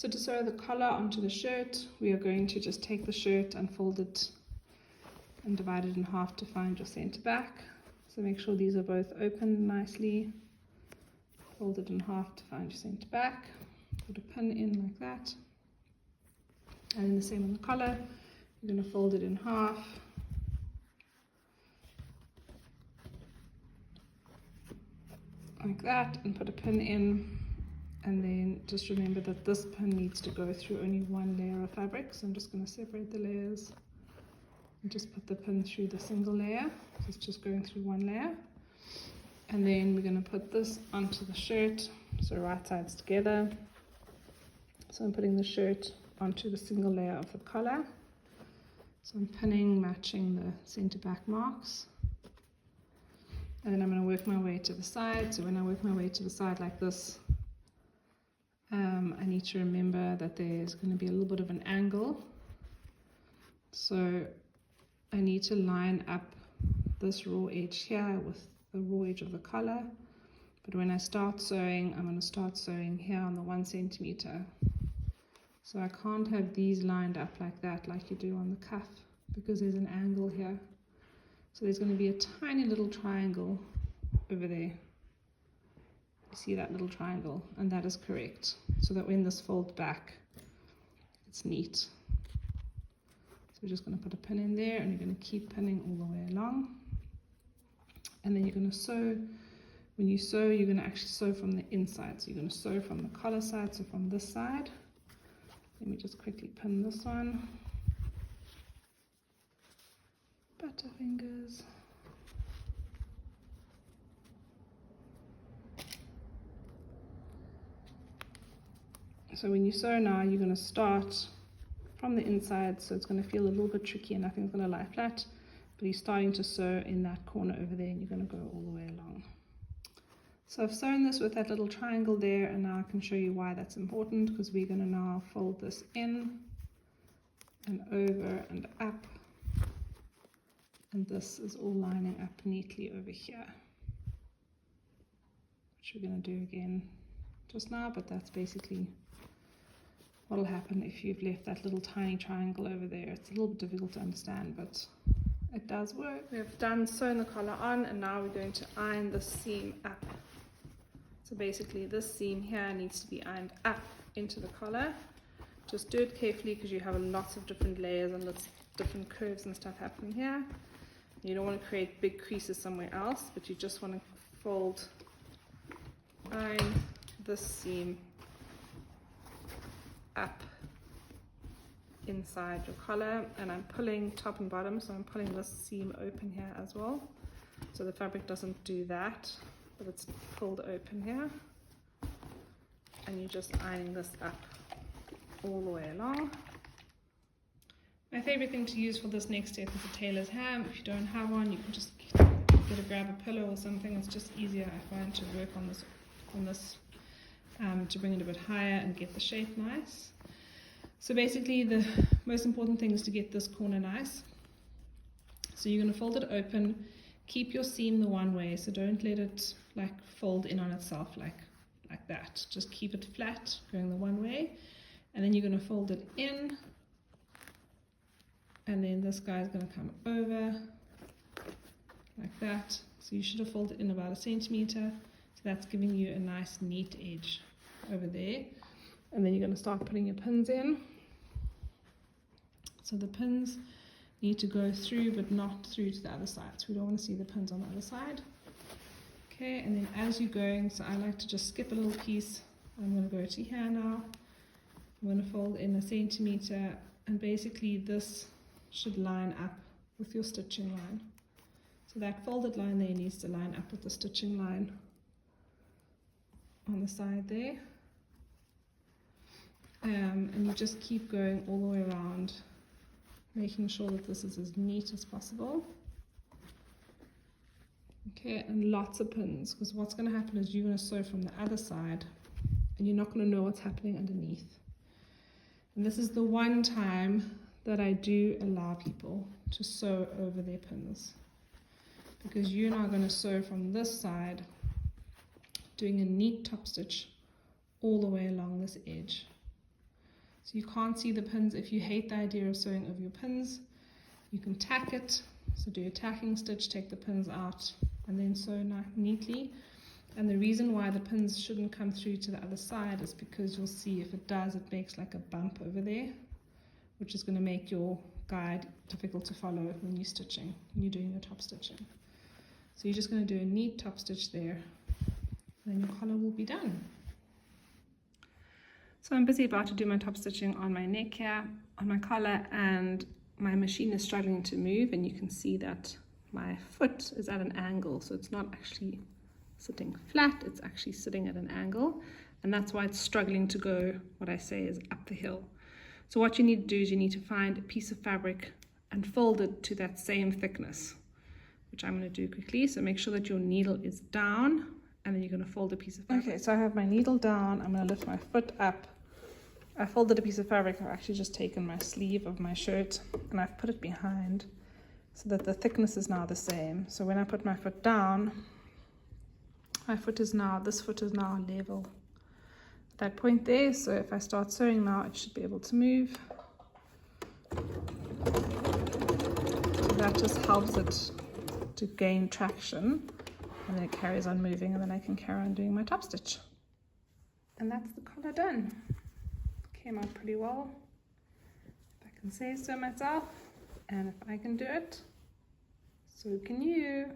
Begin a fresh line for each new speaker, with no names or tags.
So to sew the collar onto the shirt, we are going to just take the shirt and fold it and divide it in half to find your center back. So make sure these are both open nicely. Fold it in half to find your center back. Put a pin in like that. And then the same on the collar. You're going to fold it in half. Like that, and put a pin in. And then just remember that this pin needs to go through only one layer of fabric. So I'm just going to separate the layers and just put the pin through the single layer. So it's just going through one layer. And then we're going to put this onto the shirt, so right sides together. So I'm putting the shirt onto the single layer of the collar. So I'm pinning, matching the center back marks. And then I'm going to work my way to the side. So when I work my way to the side like this, I need to remember that there's going to be a little bit of an angle. So I need to line up this raw edge here with the raw edge of the collar. But when I start sewing, I'm going to start sewing here on the 1 centimeter. So I can't have these lined up like that, like you do on the cuff, because there's an angle here. So there's going to be a tiny little triangle over there. You see that little triangle, and that is correct. So that when this folds back, it's neat. So we're just going to put a pin in there, and you're going to keep pinning all the way along. And then you're going to sew. When you sew, you're going to actually sew from the inside. So you're going to sew from the collar side, so from this side. Let me just quickly pin this one. Butterfingers. So when you sew now, you're going to start from the inside, so it's going to feel a little bit tricky and nothing's going to lie flat, but you're starting to sew in that corner over there and you're going to go all the way along. So I've sewn this with that little triangle there, and now I can show you why that's important, because we're going to now fold this in and over and up, and this is all lining up neatly over here, which we're going to do again just now, but that's basically what will happen if you've left that little tiny triangle over there. It's a little bit difficult to understand, but it does work. We have done sewn the collar on, and now we're going to iron the seam up. So basically this seam here needs to be ironed up into the collar. Just do it carefully because you have lots of different layers and lots of different curves and stuff happening here. You don't want to create big creases somewhere else, but you just want to iron this seam up inside your collar, and I'm pulling top and bottom, so I'm pulling this seam open here as well, so the fabric doesn't do that, but it's pulled open here, and you're just ironing this up all the way along. My favorite thing to use for this next step is a tailor's ham. If you don't have one, you can just grab a pillow or something. It's just easier, I find, to work on this to bring it a bit higher and get the shape nice. So basically the most important thing is to get this corner nice. So you're going to fold it open, keep your seam the one way, so don't let it like fold in on itself like that. Just keep it flat going the one way, and then you're going to fold it in, and then this guy is going to come over like that. So you should have folded in about 1 centimeter. So that's giving you a nice neat edge over there. And then you're going to start putting your pins in. So the pins need to go through, but not through to the other side. So we don't want to see the pins on the other side. Okay, and then as you're going, so I like to just skip a little piece. I'm going to go to here now. I'm going to fold in 1 centimeter, and basically this should line up with your stitching line. So that folded line there needs to line up with the stitching line on the side there. And you just keep going all the way around, making sure that this is as neat as possible. Okay, and lots of pins, because what's going to happen is you're going to sew from the other side and you're not going to know what's happening underneath. And this is the one time that I do allow people to sew over their pins, because you're now going to sew from this side, doing a neat top stitch all the way along this edge. So you can't see the pins. If you hate the idea of sewing over your pins, you can tack it. So do a tacking stitch, take the pins out, and then sew neatly. And the reason why the pins shouldn't come through to the other side is because you'll see if it does, it makes like a bump over there, which is going to make your guide difficult to follow when you're stitching, when you're doing your top stitching. So you're just going to do a neat top stitch there, and then your collar will be done. So I'm busy about to do my top stitching on my neck here, on my collar, and my machine is struggling to move, and you can see that my foot is at an angle, so it's not actually sitting flat, it's actually sitting at an angle, and that's why it's struggling to go, what I say is up the hill. So what you need to do is you need to find a piece of fabric and fold it to that same thickness, which I'm going to do quickly. So make sure that your needle is down, and then you're going to fold a piece of fabric. Okay, so I have my needle down, I'm going to lift my foot up. I folded a piece of fabric. I've actually just taken my sleeve of my shirt and I've put it behind so that the thickness is now the same. So when I put my foot down, this foot is now level at that point there. So if I start sewing now, it should be able to move. So that just helps it to gain traction, and then it carries on moving, and then I can carry on doing my top stitch. And that's the collar done. Came out pretty well, if I can say so myself, and if I can do it, so can you.